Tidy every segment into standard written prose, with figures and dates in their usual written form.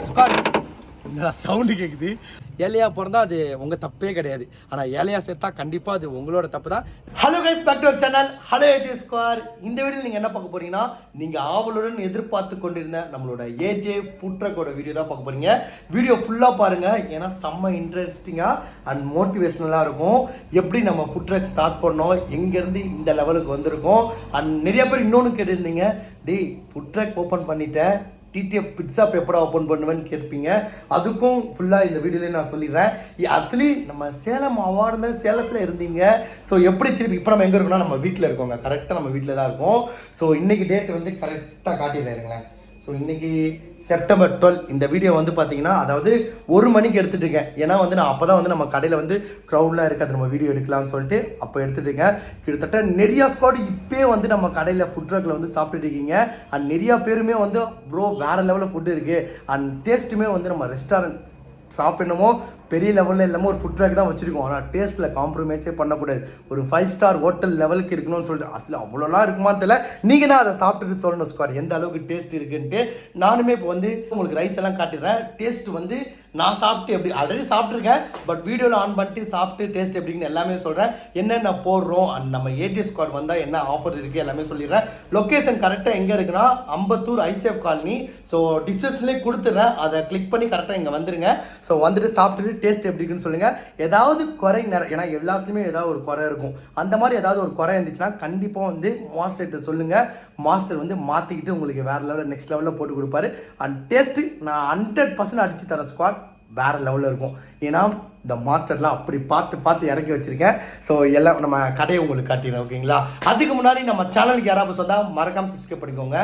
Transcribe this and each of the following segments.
என்னடா சவுண்டு கேட்குது. ஏழையா பிறந்தா அது உங்கள் தப்பே கிடையாது. ஆனால் ஏழையா சேர்த்தா கண்டிப்பாக அது உங்களோட தப்பு தான். Hello guys, back to our channel hello AJ square. இந்த வீடியோவில் நீங்கள் என்ன பார்க்க போறீங்கன்னா, நீங்கள் ஆவலுடன் எதிர்பார்த்து கொண்டிருந்த நம்மளோட ஏஜே ஃபுட் ட்ரக்கோட வீடியோ தான் பார்க்க போறீங்க. வீடியோ ஃபுல்லாக பாருங்கள், ஏன்னா செம்ம இன்ட்ரெஸ்டிங்காக அண்ட் மோட்டிவேஷ்னலாக இருக்கும். எப்படி நம்ம ஃபுட் ட்ரக் ஸ்டார்ட் பண்ணோம், எங்கேருந்து இந்த லெவலுக்கு வந்திருக்கோம். அண்ட் நிறைய பேர் இன்னொன்று கேட்டிருந்தீங்க, டேய் ஃபுட் ட்ரக் ஓப்பன் பண்ணிட்டேன், TTF பிட்ஸாப் எப்படா ஓப்பன் பண்ணுவேன்னு கேட்பீங்க. அதுக்கும் ஃபுல்லாக இந்த வீடியோலேயே நான் சொல்லிடுறேன். ஆக்சுவலி நம்ம சேலம் அவார்டு சேலத்தில் இருந்தீங்க. ஸோ எப்படி திருப்பி இப்போ நம்ம எங்கே இருக்கோம்னா நம்ம வீட்டில் இருக்கோங்க. கரெக்டாக நம்ம வீட்டில் தான் இருக்கோம். ஸோ இன்றைக்கி டேட் வந்து கரெக்டாக காட்டிடுறேன். ஸோ இன்றைக்கி செப்டம்பர் 12 இந்த வீடியோ வந்து பார்த்தீங்கன்னா, அதாவது 1 மணிக்கு எடுத்துகிட்டு இருக்கேன். ஏன்னா வந்து நான் அப்போ தான் வந்து நம்ம கடையில் வந்து க்ரௌட்லாம் இருக்காது, நம்ம வீடியோ எடுக்கலாம்னு சொல்லிட்டு அப்போ எடுத்துகிட்டு இருக்கேன். கிட்டத்தட்ட நிறையா ஸ்குவாட் இப்போயே வந்து நம்ம கடையில் ஃபுட் ட்ரக்கில் வந்து சாப்பிட்டுட்டு இருக்கீங்க. அண்ட் நிறையா பேருமே வந்து ப்ரோ வேறு லெவலில் ஃபுட்டு இருக்குது அண்ட் டேஸ்ட்டுமே வந்து நம்ம ரெஸ்டாரண்ட் சாப்பிடணுமோ பெரிய லெவலில் இல்லாமல் ஒரு ஃபுட் ட்ரக் தான் வச்சுருக்கோம். ஆனால் டேஸ்ட்டில் காம்ப்ரமைஸே பண்ணக்கூடாது. ஒரு 5 ஸ்டார் ஹோட்டல் லெவலுக்கு இருக்கணும்னு சொல்லிட்டு அதில் அவ்வளோலாம் இருக்குமா தெரியல. நீங்கள் தான் அதை சாப்பிட்டுட்டு சொல்லணும் ஸ்குவாட் எந்த அளவுக்கு டேஸ்ட் இருக்குன்ட்டு. நானுமே இப்போ வந்து உங்களுக்கு ரைஸ் எல்லாம் காட்டிடுறேன். டேஸ்ட் வந்து நான் சாப்பிட்டு எப்படி ஆல்ரெடி சாப்பிட்ருக்கேன், பட் வீடியோவில் ஆன் பண்ணிட்டு சாப்பிட்டு டேஸ்ட் எப்படின்னு எல்லாமே சொல்கிறேன். என்னென்ன போடுறோம் அண்ட் நம்ம ஏஜே ஸ்குவாட் வந்தால் என்ன ஆஃபர் இருக்குது எல்லாமே சொல்லிடுறேன். லொக்கேஷன் கரெக்டாக எங்கே இருக்குன்னா அம்பத்தூர் ஐசேஃப் காலனி. ஸோ டிஸ்டன்ஸ்லேயே கொடுத்துட்றேன், அதை கிளிக் பண்ணி கரெக்டாக இங்கே வந்துடுங்க. ஸோ வந்துட்டு சாப்பிட்டுட்டு டேஸ்ட் எப்படி இருக்குன்னு சொல்லுங்கள். ஏதாவது குறை ஏன்னா எல்லாத்துலேயுமே ஏதாவது ஒரு குறை இருக்கும். அந்த மாதிரி ஏதாவது ஒரு குறை இருந்துச்சுன்னா கண்டிப்பாக வந்து மாஸ்டர்கிட்ட சொல்லுங்கள். மாஸ்டர் வந்து மாற்றிக்கிட்டு உங்களுக்கு வேறு லெவலில் நெக்ஸ்ட் லெவலில் போட்டு கொடுப்பாரு. அண்ட் டேஸ்ட்டு நான் 100% அடித்து தரேன் ஸ்குவாட், வேறு லெவலில் இருக்கும். ஏன்னா இந்த மாஸ்டர்லாம் அப்படி பார்த்து இறக்கி வச்சுருக்கேன். ஸோ எல்லாம் நம்ம கடையை உங்களுக்கு காட்டிடுறேன், ஓகேங்களா? அதுக்கு முன்னாடி நம்ம சேனலுக்கு யாராவது சொன்னால் மறக்காமல் சப்ஸ்கிரைப் பண்ணிக்கோங்க.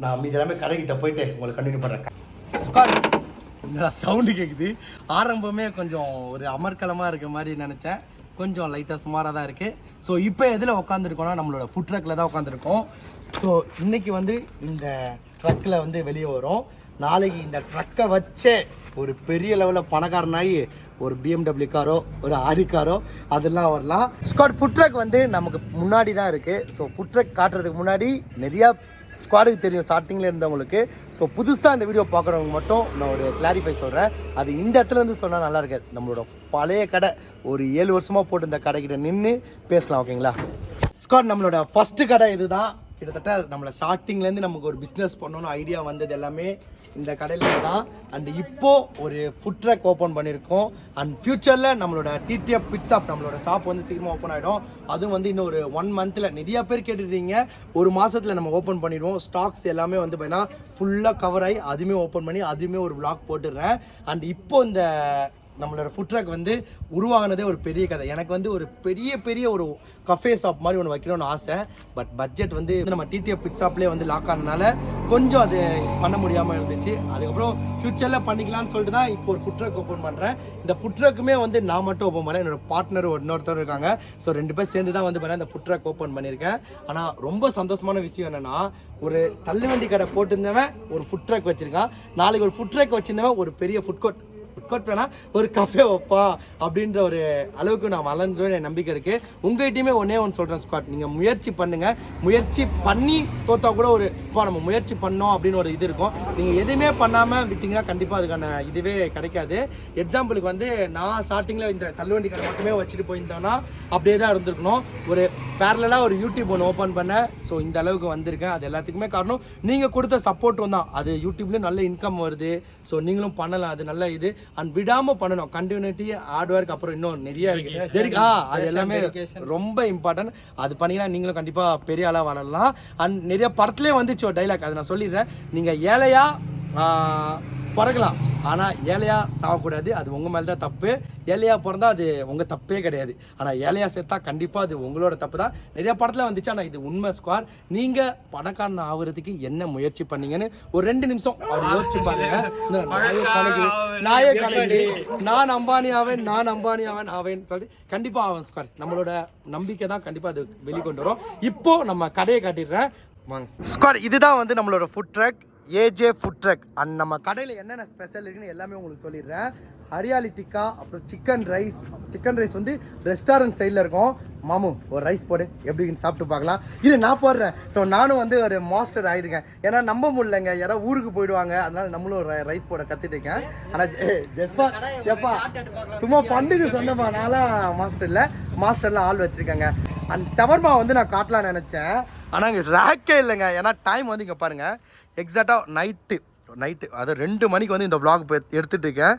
நான் மீது எல்லாமே கடைக்கிட்ட போயிட்டு உங்களுக்கு கண்டினியூ பண்ணுறேன். ஸ்குவாட் என்னடா சவுண்டு கேட்குது. ஆரம்பமே கொஞ்சம் ஒரு அமர்க்கலமாக இருக்க மாதிரி நினச்சேன், கொஞ்சம் லைட்டாக சுமாராக தான் இருக்குது. ஸோ இப்போ எதில் உட்காந்துருக்கோன்னா நம்மளோட ஃபுட் ட்ரக்கில் தான் உட்காந்துருக்கோம். ஸோ இன்றைக்கி வந்து இந்த ட்ரக்கில் வந்து வெளியே வரும். நாளைக்கு இந்த ட்ரக்கை வச்சே ஒரு பெரிய லெவலில் பணக்காரனாகி ஒரு BMW காரோ ஒரு ஆடி காரோ அதெல்லாம் வரலாம். ஸ்குவாட் ஃபுட் ட்ரக் வந்து நமக்கு முன்னாடி தான் இருக்குது. ஸோ ஃபுட் ட்ரக் காட்டுறதுக்கு முன்னாடி நிறையா ஸ்குவாடுக்கு தெரியும் ஸ்டார்டிங்கில் இருந்தவங்களுக்கு. ஸோ புதுசாக இந்த வீடியோ பார்க்குறவங்க மட்டும் நான் ஒரு கிளாரிஃபை சொல்கிறேன். அது இந்த இடத்துலேருந்து சொன்னால் நல்லா இருக்காது. நம்மளோட பழைய கடை ஒரு 7 வருஷமாக போட்டு இந்த கடைக்கிட்ட நின்று பேசலாம், ஓகேங்களா? ஸ்குவாட் நம்மளோட ஃபஸ்ட்டு கடை இது தான். கிட்டத்தட்ட நம்மளை ஸ்டார்டிங்லேருந்து நமக்கு ஒரு பிஸ்னஸ் பண்ணணும்னு ஐடியா வந்தது எல்லாமே இந்த கடையில் தான். அண்ட் இப்போது ஒரு ஃபுட் ட்ரக் ஓப்பன் பண்ணியிருக்கோம். அண்ட் ஃப்யூச்சரில் நம்மளோட TTF பிட்ஸாப் நம்மளோட ஷாப் வந்து சீக்கிரமாக ஓப்பன் ஆகிடும். அதுவும் வந்து இன்னும் ஒரு 1 மந்தில் நிறையா பேர் கேட்டுருக்கீங்க. ஒரு மாதத்தில் நம்ம ஓப்பன் பண்ணிடுவோம். ஸ்டாக்ஸ் எல்லாமே வந்து பார்த்தீங்கன்னா ஃபுல்லாக கவர் ஆகி அதுவுமே ஓப்பன் பண்ணி அதுவுமே ஒரு விளாக் போட்டுடுறேன். அண்ட் இப்போது இந்த நம்மளோட ஃபுட் ட்ரக் வந்து உருவாகினதே ஒரு பெரிய கதை. எனக்கு வந்து ஒரு பெரிய ஒரு கஃபே ஷாப் மாதிரி ஒன்று வைக்கணும்னு ஆசை. பட் பட்ஜெட் வந்து நம்ம TTF பிட்ஸாப்லேயே வந்து லாக் ஆனதுனால கொஞ்சம் அது பண்ண முடியாமல் இருந்துச்சு. அதுக்கப்புறம் ஃப்யூச்சரில் பண்ணிக்கலாம்னு சொல்லிட்டு தான் இப்போ ஒரு ஃபுட் ட்ரக் ஓப்பன் பண்ணுறேன். இந்த ஃபுட் ட்ரக்குமே வந்து நான் மட்டும் ஓப்பன் பண்ணேன், என்னோட பார்ட்னர் இன்னொருத்தர் இருக்காங்க. ஸோ 2 பேர் சேர்ந்து தான் வந்து பண்ணேன் இந்த ஃபுட் ட்ரக் ஓப்பன் பண்ணியிருக்கேன். ஆனால் ரொம்ப சந்தோஷமான விஷயம் என்னென்னா, ஒரு தள்ளுவண்டி கடை போட்டிருந்தவன் ஒரு ஃபுட் ட்ரக் வச்சுருக்கான். நாளைக்கு ஒரு ஃபுட் ட்ரக் வச்சுருந்தவன் ஒரு பெரிய ஃபுட் கோர்ட் வேணா ஒரு கஃபே வைப்பா அப்படின்ற ஒரு அளவுக்கு நான் வளர்ந்துடும் என் நம்பிக்கை இருக்குது. உங்கள்கிட்டையுமே ஒன்றே ஒன்று சொல்கிறேன் ஸ்குவாட், நீங்கள் முயற்சி பண்ணுங்கள். முயற்சி பண்ணி தோற்றா கூட ஒரு இப்போ நம்ம முயற்சி பண்ணோம் அப்படின்னு ஒரு இது இருக்கும். நீங்கள் எதுவுமே பண்ணாமல் விட்டிங்கன்னா கண்டிப்பாக அதுக்கான இதுவே கிடைக்காது. எக்ஸாம்பிளுக்கு வந்து நான் ஸ்டார்டிங்கில் இந்த தள்ளுவண்டி கடை மட்டுமே வச்சுட்டு போயிருந்தோன்னா அப்படியே தான் இருந்திருக்கணும். ஒரு பேரலாக ஒரு யூடியூப் ஒன்று ஓப்பன் பண்ணேன். ஸோ இந்த அளவுக்கு வந்திருக்கேன். அது எல்லாத்துக்குமே காரணம் நீங்கள் கொடுத்த சப்போர்ட்டும் தான். அது யூடியூப்லேயும் நல்ல இன்கம் வருது. ஸோ நீங்களும் பண்ணலாம், அது நல்ல இது. அண்ட் விடாமல் பண்ணணும், கண்டினியூட்டி ஹார்ட் ஒர்க். அப்புறம் இன்னும் நிறைய இருக்குது, அது எல்லாமே ரொம்ப இம்பார்ட்டன்ட். அது பண்ணிங்கன்னா நீங்களும் கண்டிப்பாக பெரிய ஆளாக வரலாம். அண்ட் நிறைய படத்துலேயே வந்துச்சு ஒரு டைலாக், அதை நான் சொல்லிடுறேன். நீங்கள் ஏழையா பிறக்கலாம், ஆனால் ஏழையா சாகக்கூடாது. அது உங்கள் மேலே தான் தப்பு. ஏழையா பிறந்தா அது உங்கள் தப்பே கிடையாது. ஆனால் ஏழையா சேர்த்தா கண்டிப்பாக அது உங்களோட தப்பு தான். நிறைய படத்தில் வந்துச்சு, ஆனால் இது உண்மை ஸ்குவாட். நீங்கள் பணக்காரன் ஆகுறதுக்கு என்ன முயற்சி பண்ணீங்கன்னு ஒரு 2 நிமிஷம் அவர் யோசிச்சு பாருங்க. நாயே கணக்கு நான் அம்பானி ஆவேன் சொல்லிட்டு கண்டிப்பாக ஆவேன் ஸ்குவாட். நம்மளோட நம்பிக்கை தான் கண்டிப்பாக அது வெளிக்கொண்டு வரும். இப்போ நம்ம கடையை காட்டிடுறேன் ஸ்குவாட். இதுதான் வந்து நம்மளோட food truck, A J food truck. And நம்ம கடையில் என்னென்ன ஸ்பெஷல் இருக்குன்னு எல்லாமே உங்களுக்கு சொல்லிடுறேன். ஹரியாலி டிக்கா, அப்புறம் சிக்கன் ரைஸ் வந்து ரெஸ்டாரண்ட் ஸ்டைலில் இருக்கும். மாமு ஒரு ரைஸ் போடு, எப்படின்னு சாப்பிட்டு பார்க்கலாம். இது நான் போடுறேன். ஸோ நானும் வந்து ஒரு மாஸ்டர் ஆகிருக்கேன். ஏன்னா நம்ப முடியலங்க, யாராவது ஊருக்கு போயிடுவாங்க, அதனால நம்மளும் ஒரு ரைஸ் போட கற்றுட்டுருக்கேன். ஆனால் எப்பா சும்மா பண்டுக்கு சொன்னப்பா, நான்லாம் மாஸ்டர்லாம் ஆள் வச்சுருக்கேங்க. அண்ட் ஷவர்மா வந்து நான் காட்டலான்னு நினச்சேன், ஆனால் இங்கே ரேக்கே இல்லைங்க. ஏன்னா டைம் வந்து இங்கே பாருங்கள், எக்ஸாக்டாக நைட்டு அது 2 மணிக்கு வந்து இந்த vlog எடுத்துகிட்டு இருக்கேன்.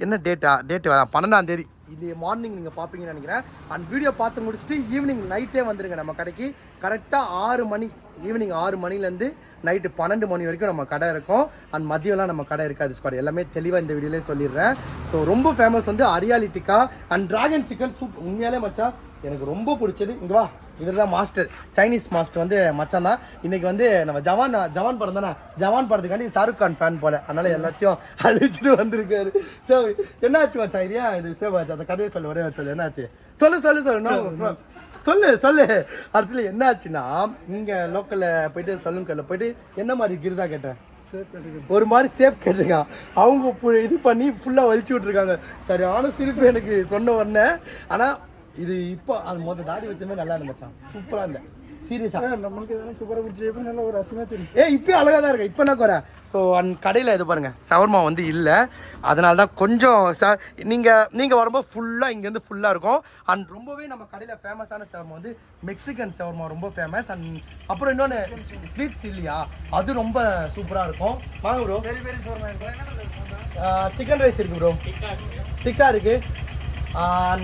என்ன டேட்டு 12ஆம் தேதி. இது மார்னிங் நீங்கள் பார்ப்பீங்கன்னு நினைக்கிறேன். அண்ட் வீடியோ பார்த்து முடிச்சுட்டு ஈவினிங் நைட்டே வந்துடுங்க நம்ம கடைக்கு. கரெக்டாக 6 மணி, ஈவினிங் 6 மணிலேருந்து நைட்டு 12 மணி வரைக்கும் நம்ம கடை இருக்கும். அண்ட் மதியம்லாம் நம்ம கடை இருக்காது ஸ்குவாட். எல்லாமே தெளிவாக இந்த வீடியோலேயே சொல்லிடுறேன். ஸோ ரொம்ப ஃபேமஸ் வந்து hariyali tikka and dragon chicken soup. உண்மையாலே மச்சான் எனக்கு ரொம்ப பிடிச்சது. இங்கே வா, இவர் தான் மாஸ்டர், சைனீஸ் மாஸ்டர் வந்து மச்சான் தான். இன்றைக்கி வந்து நம்ம ஜவான் படம் தானே, ஜவான் படத்துக்காண்டி ஷாருக் கான் ஃபேன் போல, அதனால் எல்லாத்தையும் அழிச்சிட்டு வந்திருக்காரு. ஸோ என்னாச்சு மச்சான், இதே இது சேவாச்சு, அந்த கதையை சொல்லு, ஒரே சொல்லு, என்னாச்சு சொல்லு. அடுத்துல என்ன ஆச்சுன்னா, இங்கே லோக்கலில் போயிட்டு சலூன்களில் போயிட்டு என்ன மாதிரி கிருதா கேட்டேன், ஒரு மாதிரி சேப் கேட்டிருக்கான். அவங்க இது பண்ணி ஃபுல்லாக வலிச்சு விட்ருக்காங்க. சரியான சிரிப்பு எனக்கு சொன்ன உடனே. ஆனால் இது இப்போ அது தாடி வச்சுமே நல்லா இருந்துச்சான், சூப்பராக இருந்தேன். சீரியஸாக நம்மளுக்கு எதனா சூப்பராக பிடிச்சி நல்ல ஒரு ரசமாக தெரியும். இப்போ அழகாக தான் இருக்கேன், இப்போ நான் குறை. ஸோ கடையில் இது பாருங்கள், ஷவர்மா வந்து இல்லை, அதனால தான் கொஞ்சம் நீங்கள் வரும்போது ஃபுல்லாக இங்கேருந்து ஃபுல்லாக இருக்கும். அண்ட் ரொம்பவே நம்ம கடையில் ஃபேமஸான ஷவர்மா வந்து மெக்சிகன் ஷவர்மா ரொம்ப ஃபேமஸ். அண்ட் அப்புறம் இன்னொன்று ஸ்வீட்ஸ் இல்லையா, அது ரொம்ப சூப்பராக இருக்கும். வாங்க ப்ரோ, பெரிய ஷவர்மா. சிக்கன் ரைஸ் இருக்குது ப்ரோ, டிக்கா இருக்குது,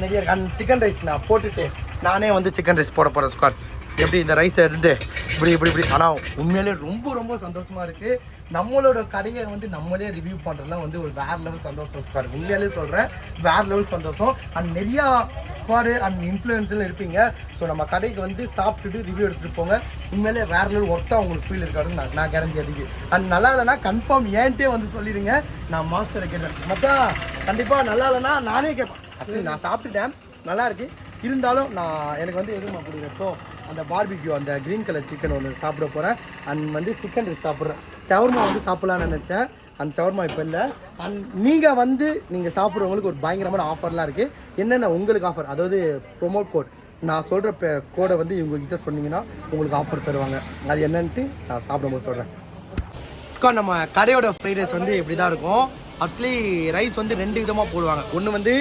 நிறைய இருக்கு. அண்ட் சிக்கன் ரைஸ் நான் போட்டுட்டு நானே வந்து சிக்கன் ரைஸ் போட போகிறேன் ஸ்குவாட். எப்படி இந்த ரைஸை இருந்து இப்படி. ஆனால் உண்மையிலே ரொம்ப சந்தோஷமாக இருக்குது. நம்மளோட கடையை வந்து நம்மளே ரிவ்யூ பண்ணுறதுலாம் வந்து ஒரு வேறு லெவல் சந்தோஷம் ஸ்குவாட். உண்மையிலே சொல்கிறேன், வேறு லெவல் சந்தோஷம். அண்ட் நிறையா ஸ்குவாடு அண்ட் இன்ஃப்ளூயன்ஸில் இருப்பீங்க. ஸோ நம்ம கடைக்கு வந்து சாப்பிட்டுட்டு ரிவ்யூ எடுத்துகிட்டு போங்க. உண்மையிலே வேறு லெவல் ஒர்த்தாக உங்களுக்கு ஃபீல் இருக்காதுன்னு நான் கேரண்டி அதுக்கு. அண்ட் நல்லா இல்லைனா கன்ஃபார்ம் ஏன்ட்டே வந்து சொல்லிடுங்க, நான் மாஸ்டரை கேட்டேன். மொத்தம் கண்டிப்பாக நல்லா இல்லைன்னா நானே கேட்பேன். ஆக்சுவலி நான் சாப்பிட்டுட்டேன், நல்லா இருக்குது. இருந்தாலும் எனக்கு வந்து எதுவும் பிடிக்கோ, அந்த பார்பிக்யூ அந்த க்ரீன் கலர் சிக்கன் ஒன்று சாப்பிட போகிறேன். அண்ட் வந்து சிக்கன் ரைஸ் சாப்பிட்றேன். ஷவர்மா வந்து சாப்பிட்லான்னு நினச்சேன், அந்த ஷவர்மா இப்போ இல்லை. அண்ட் நீங்கள் சாப்பிட்றவங்களுக்கு ஒரு பயங்கரமான ஆஃபர்லாம் இருக்குது. என்னென்ன உங்களுக்கு ஆஃபர், அதாவது ப்ரொமோட் கோட், நான் சொல்கிற கோடை வந்து இவங்ககிட்ட சொன்னீங்கன்னா உங்களுக்கு ஆஃபர் தருவாங்க. அது என்னன்ட்டு நான் சாப்பிடும்போது சொல்கிறேன். நம்ம கடையோட ஃப்ரைட் ரைஸ் வந்து இப்படி தான் இருக்கும். ஆக்சுவலி ரைஸ் வந்து 2 விதமாக போடுவாங்க. ஒன்று வந்து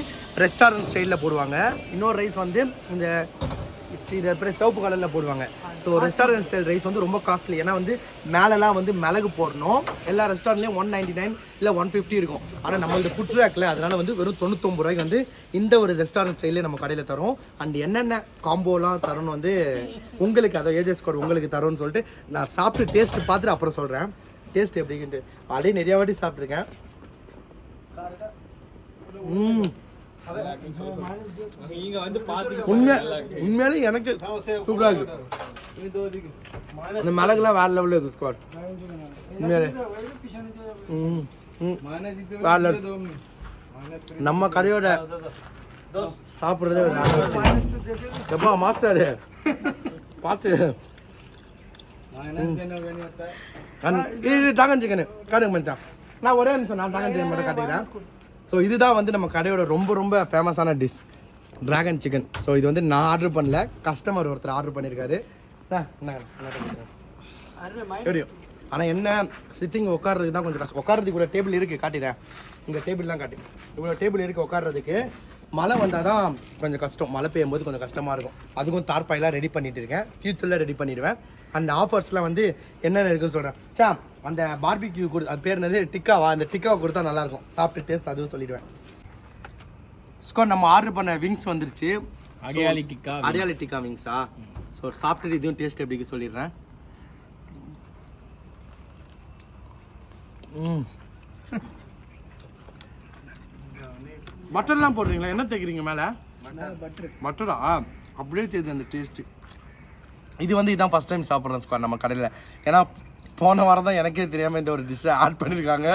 ரெஸ்டாரண்ட் ஸ்டைலில் போடுவாங்க, இன்னொரு ரைஸ் வந்து இந்த சிவப்பு கலரில் போடுவாங்க. ஸோ ரெஸ்டாரண்ட் ஸ்டைல் ரைஸ் வந்து ரொம்ப காஸ்ட்லி. ஏன்னா வந்து மேலெலாம் வந்து மிளகு போடணும். எல்லா ரெஸ்டாரண்ட்லேயும் 199 இல்லை 150 இருக்கும். ஆனால் நம்மளது ஃபுட் ட்ராக்கில் அதனால் வந்து வெறும் 99 ரூபாய்க்கு வந்து இந்த ஒரு ரெஸ்டாரண்ட் ஸ்டைலே நம்ம கடையில் தரோம். அண்ட் என்னென்ன காம்போலாம் தரோன்னு வந்து உங்களுக்கு, அதை ஏஜஸ் கோட் உங்களுக்கு தரோன்னு சொல்லிட்டு நான் சாப்பிட்டு டேஸ்ட்டு பார்த்துட்டு அப்புறம் சொல்கிறேன். டேஸ்ட் எப்படின்ட்டு அப்படியே நிறையா வாட்டி சாப்பிட்ருக்கேன். உண்மையாலே எனக்கு சூப்பராக இருக்கு. இந்த மிளகுலாம் வேற லெவலில் இருக்கு ஸ்குவாட். உண்மையாலே வேற லெவல். நம்ம கடையோட சாப்பிட்றதே எப்பா மாஸ்டர் பார்த்து டாகன் சிக்கனு காட்டுங்க மச்சான். நான் ஒரே நிமிஷம், நான் டாகன் சிக்கன் மட்டும் காட்டுக்கிறேன். ஸோ இதுதான் வந்து நம்ம கடையோட ரொம்ப ஃபேமஸான டிஷ், டிராகன் சிக்கன். ஸோ இது வந்து நான் ஆர்டர் பண்ணல, கஸ்டமர் ஒருத்தர் ஆர்டர் பண்ணியிருக்காரு. எப்படியும் ஆனால் என்ன சிட்டிங் உட்காரதுக்கு தான் கொஞ்சம் கஷ்டம். உட்காரதுக்கு கூட டேபிள் இருக்குது, காட்டிடுறேன். இங்கே டேபிள்லாம் காட்டி, இவ்வளோ டேபிள் இருக்குது உட்காரதுக்கு. மழை வந்தால் தான் கொஞ்சம் கஷ்டம், மழை பெய்யும் போது கொஞ்சம் கஷ்டமாக இருக்கும். அதுக்கும் தார்பாயெல்லாம் ரெடி பண்ணிட்டு இருக்கேன், ஃபியூச்சரில் ரெடி பண்ணிடுவேன். அந்த ஆஃபர்ஸ்லாம் வந்து என்னென்ன இருக்குன்னு சொல்கிறேன். அந்த பார்பிக்யூ அது பேர் என்னது, டிக்காவா, அந்த டிக்காவை கொடுத்தா நல்லாயிருக்கும். சாப்பிட்டு டேஸ்ட் அதுவும் சொல்லிடுவேன். நம்ம ஆர்டர் பண்ண விங்ஸ் வந்துருச்சு, ஹரியாலி டிக்கா விங்ஸா. ஸோ சாப்பிட்டுட்டு இதுவும் டேஸ்ட் எப்படி சொல்லிடுறேன். பட்டர்லாம் போடுறீங்களா, என்ன தேய்க்கிறீங்க மேலே? பட்டரா, அப்படியே தெரியுது அந்த டேஸ்ட்டு. இது வந்து இதான் ஃபஸ்ட் டைம் சாப்பிட்றேன் ஸ்குவாட் நம்ம கடையில். ஏன்னா போன வாரம் தான் எனக்கே தெரியாமல் இந்த ஒரு டிஷ்ஷை ஆட் பண்ணியிருக்காங்க.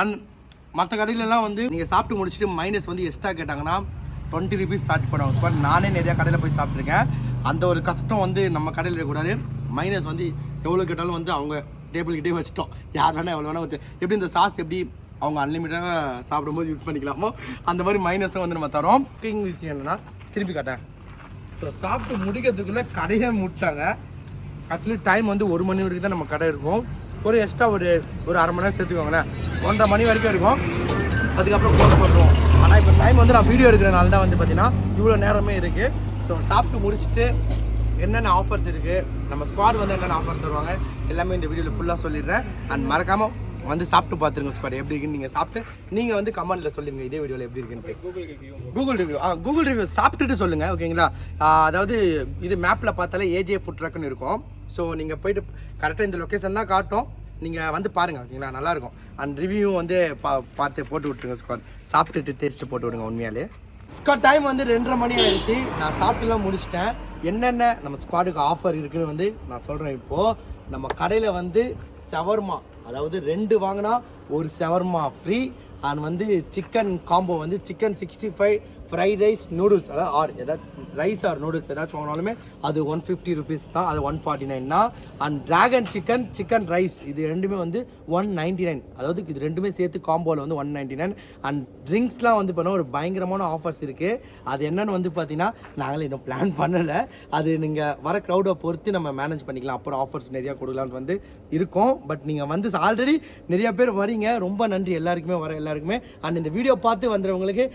அண்ட் மற்ற கடையிலலாம் வந்து நீங்கள் சாப்பிட்டு முடிச்சுட்டு மைனஸ் வந்து எக்ஸ்ட்ரா கேட்டாங்கன்னா 20 rupees சார்ஜ் பண்ணுவாங்க ஸ்குவாட். நானே நிறையா கடையில் போய் சாப்பிட்ருக்கேன். அந்த ஒரு கஷ்டம் வந்து நம்ம கடையில் இருக்கக்கூடாது. மைனஸ் வந்து எவ்வளோ கேட்டாலும் வந்து அவங்க டேபிள்கிட்டே வச்சுட்டோம், யார் வேணால் எவ்வளோ வேணால் வந்து. எப்படி இந்த சாஸ் எப்படி அவங்க அன்லிமிட்டடாக சாப்பிடும்போது யூஸ் பண்ணிக்கலாமோ அந்த மாதிரி மைனஸும் வந்து நம்ம தரோம். குக்கிங் விஷயம் என்னென்னா திருப்பி காட்டேன். ஸோ சாப்பிட்டு முடிக்கிறதுக்குள்ளே கடையை முட்டாங்க. ஆக்சுவலி டைம் வந்து 1 மணி வரைக்கும் தான் நம்ம கடை இருக்கும். ஒரு எக்ஸ்ட்ரா ஒரு அரை மணி நேரம் சேர்த்துக்கோங்களேன், 1:30 மணி வரைக்கும் இருக்கும். அதுக்கப்புறம் க்ளோஸ் பண்ணுறோம். ஆனால் இப்போ டைம் வந்து நான் வீடியோ எடுக்கிறனால தான் வந்து பார்த்தீங்கன்னா இவ்வளோ நேரமே இருக்குது. ஸோ சாப்பிட்டு முடிச்சுட்டு என்னென்ன ஆஃபர்ஸ் இருக்குது, நம்ம ஸ்குவாட் வந்து என்னென்ன ஆஃபர் தருவாங்க எல்லாமே இந்த வீடியோவில் ஃபுல்லாக சொல்லிடுறேன். அண்ட் மறக்காமல் வந்து சாப்பிட்டு பார்த்துருங்க ஸ்குவாட் எப்படி இருக்குன்னு. நீங்கள் சாப்பிட்டு நீங்கள் வந்து கமெண்ட்டில் சொல்லுங்கள் இதே வீடியோவில் எப்படி இருக்குன்னு. கூகுள் ரிவ்யூ சாப்பிட்டுட்டு சொல்லுங்கள், ஓகேங்களா? அதாவது இது மேப்பில் பார்த்தாலே ஏஜே ஃபுட் ட்ரக்குன்னு இருக்கும். ஸோ நீங்கள் போய்ட்டு கரெக்டாக இந்த லொக்கேஷன் தான் காட்டும், நீங்கள் வந்து பாருங்கள், ஓகேங்களா? நல்லாயிருக்கும். அண்ட் ரிவ்யூ வந்து பார்த்து போட்டு விட்ருங்க ஸ்குவாட். சாப்பிட்டுட்டு டேஸ்ட்டு போட்டு விடுங்க. உண்மையாலே ஸ்குவாட் டைம் வந்து 2:30 மணி ஆகிடுச்சு. நான் சாப்பிட்டுலாம் முடிச்சிட்டேன். என்னென்ன நம்ம ஸ்குவாடுக்கு ஆஃபர் இருக்குதுன்னு வந்து நான் சொல்கிறேன். இப்போது நம்ம கடையில் வந்து ஷவர்மா, அதாவது 2 வாங்கினா ஒரு ஷவர்மா ஃப்ரீ. அண்ட் வந்து சிக்கன் காம்போ வந்து சிக்கன் 65 ஃப்ரைட் ரைஸ் நூடுல்ஸ், அதாவது ஏதாச்சும் ரைஸ் ஆர் நூடுல்ஸ் ஏதாச்சும் வாங்கினாலுமே அது 150 ருபீஸ் தான், அது 149 தான். அண்ட் ட்ராகன் சிக்கன் ரைஸ் இது ரெண்டுமே வந்து 199, அதாவது இது ரெண்டுமே சேர்த்து காம்போவில் வந்து 199. அண்ட் ட்ரிங்க்ஸ்லாம் வந்து பார்த்தா ஒரு பயங்கரமான ஆஃபர்ஸ் இருக்குது. அது என்னென்னு வந்து பார்த்தீங்கன்னா நாங்களே இன்னும் பிளான் பண்ணலை. அது நீங்கள் வர க்ரௌடை பொறுத்து நம்ம மேனேஜ் பண்ணிக்கலாம். அப்புறம் ஆஃபர்ஸ் நிறையா கொடுக்கலான்னு வந்து இருக்கும். பட் நீங்கள் வந்து ஆல்ரெடி நிறையா பேர் வரீங்க, ரொம்ப நன்றி எல்லாருக்குமே, வர எல்லாருக்குமே. அண்ட் இந்த வீடியோ பார்த்து வந்துடுறவங்களுக்கு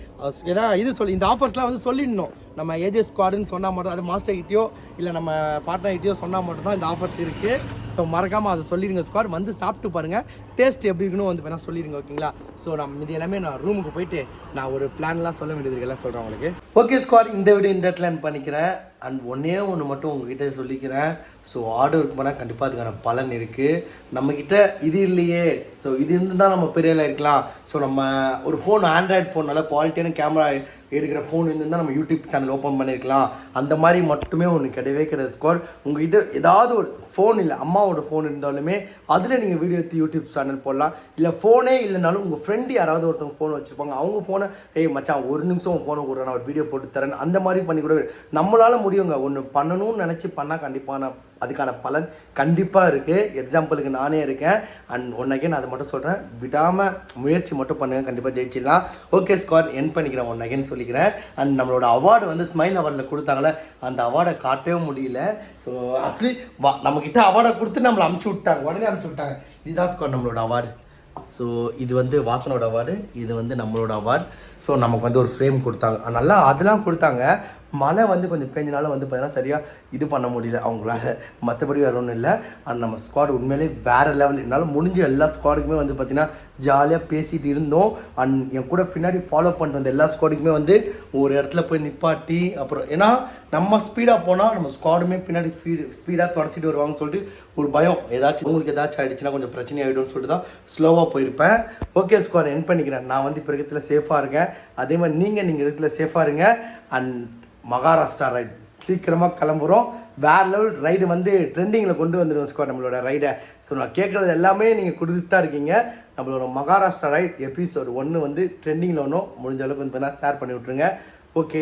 ஏதாவது இது இந்த ஆஃபர்ஸ்லாம் வந்து சொல்லிடணும். நம்ம ஏஜே ஸ்குவாடுன்னு சொன்னால் மட்டும், அது மாஸ்டர் கிட்டேயோ இல்லை நம்ம பார்ட்னர் கிட்டேயோ சொன்னால் மட்டும் தான் இந்த ஆஃபர்ஸ் இருக்குது. ஸோ மறக்காமல் அதை சொல்லிடுங்க ஸ்குவாட். வந்து சாப்பிட்டு பாருங்கள், டேஸ்ட் எப்படி இருக்குன்னு வந்து வேணால் சொல்லிடுங்க, ஓகேங்களா? ஸோ நம்ம இது எல்லாமே நான் ரூமுக்கு போயிட்டு நான் ஒரு பிளான்லாம் சொல்ல வேண்டியது எல்லாம் சொல்கிறேன் உங்களுக்கு. ஓகே ஸ்குவாட், இந்த வீடியோ இந்த இடத்துல பண்ணிக்கிறேன். அண்ட் ஒன்று மட்டும் உங்ககிட்ட சொல்லிக்கிறேன். ஸோ ஆர்டர் போனால் கண்டிப்பாக அதுக்கான பலன் இருக்குது. நம்மக்கிட்ட இது இல்லையே, ஸோ இது இருந்து தான் நம்ம பெரிய இருக்கலாம். ஸோ நம்ம ஒரு ஃபோன், ஆண்ட்ராய்டு ஃபோன், நல்லா குவாலிட்டியான கேமரா எடுக்கிற ஃபோன் இருந்தால் நம்ம யூடியூப் சேனல் ஓப்பன் பண்ணியிருக்கலாம். அந்த மாதிரி மட்டுமே ஒன்று கிடையவே கிடையாது ஸ்குவாட். உங்கள்கிட்ட ஏதாவது ஒரு ஃபோன் இல்லை, அம்மாவோட ஃபோன் இருந்தாலுமே அதில் நீங்கள் வீடியோ எடுத்து யூடியூப் சேனல் போடலாம். இல்லை ஃபோனே இல்லைனாலும் உங்கள் ஃப்ரெண்டு யாராவது ஒருத்தவங்க ஃபோன் வச்சுருப்பாங்க, அவங்க ஃபோனை மச்சான் ஒரு நிமிஷம் ஃபோனை கொடுறேன், நான் ஒரு வீடியோ போட்டு தரேன், அந்த மாதிரி பண்ணி கூட நம்மளால் முடியுங்க. ஒன்று பண்ணணும்னு நினச்சி பண்ணால் கண்டிப்பான அதுக்கான பலன் கண்டிப்பாக இருக்குது. எக்ஸாம்பிளுக்கு நானே இருக்கேன். அண்ட் ஒன் அதை மட்டும் சொல்கிறேன், விடாமல் முயற்சி மட்டும் பண்ணுங்கள், கண்டிப்பாக ஜெயிச்சிடலாம். ஓகே ஸ்குவாட், என் பண்ணிக்கிறேன். ஒன் சொல்லிக்கிறேன். அண்ட் நம்மளோட அவார்டு வந்து ஸ்மைல் அவார்டில் கொடுத்தாங்களே, அந்த அவார்டை காட்டவே முடியல. ஸோ ஆக்சுவலி நம்மக்கிட்ட அவார்டை கொடுத்து நம்மளை அமுச்சு விட்டாங்க, உடனே அமுச்சு விட்டாங்க. இதுதான் ஸ்குவாட் நம்மளோட அவார்டு. ஸோ இது வந்து வாசனோட அவார்டு, இது வந்து நம்மளோட அவார்டு. ஸோ நமக்கு வந்து ஒரு ஃப்ரேம் கொடுத்தாங்க, நல்லா அதெல்லாம் கொடுத்தாங்க. மழை வந்து கொஞ்சம் பெஞ்சனால வந்து பார்த்தீங்கன்னா சரியாக இது பண்ண முடியல அவங்களால, மற்றபடி வேறு ஒன்றும் இல்லை. அண்ட் நம்ம ஸ்குவாட் உண்மையிலே வேறு லெவல். என்னால் முடிஞ்ச எல்லா ஸ்குவாடுக்குமே வந்து பார்த்திங்கன்னா ஜாலியாக பேசிகிட்டு இருந்தோம். அண்ட் என் கூட பின்னாடி ஃபாலோ பண்ணிட்டு வந்த எல்லா ஸ்குவாடுக்குமே வந்து ஒரு இடத்துல போய் நிப்பாட்டி, அப்புறம் ஏன்னா நம்ம ஸ்பீடாக போனால் நம்ம ஸ்குவாடுமே பின்னாடி ஸ்பீடாக தொடச்சிட்டு வருவாங்கன்னு சொல்லிட்டு ஒரு பயம், ஏதாச்சும் உங்களுக்கு ஏதாச்சும் ஆகிடுச்சுன்னா கொஞ்சம் பிரச்சனை ஆகிடும்னு சொல்லிட்டு தான் ஸ்லோவாக போயிருப்பேன். ஓகே ஸ்குவாட், என் பண்ணிக்கிறேன். நான் வந்து இப்போ இடத்துல சேஃபாக இருக்கேன், அதே மாதிரி நீங்கள் இடத்துல சேஃபாக இருங்க. அண்ட் மகாராஷ்டிரா ரைடு சீக்கிரமாக கிளம்புறோம். வேறு லெவல் ரைடு வந்து ட்ரெண்டிங்கில் கொண்டு வந்துடுவோம் ஸ்குவாட் நம்மளோட ரைடை. ஸோ நான் கேட்குறது எல்லாமே நீங்கள் கொடுத்துட்டு தான் இருக்கீங்க. நம்மளோட மகாராஷ்டிரா ரைட் எபிசோட் 1 வந்து ட்ரெண்டிங்கில் ஒன்றும் முடிஞ்ச அளவுக்கு வந்து ஷேர் பண்ணி விட்ருங்க. ஓகே.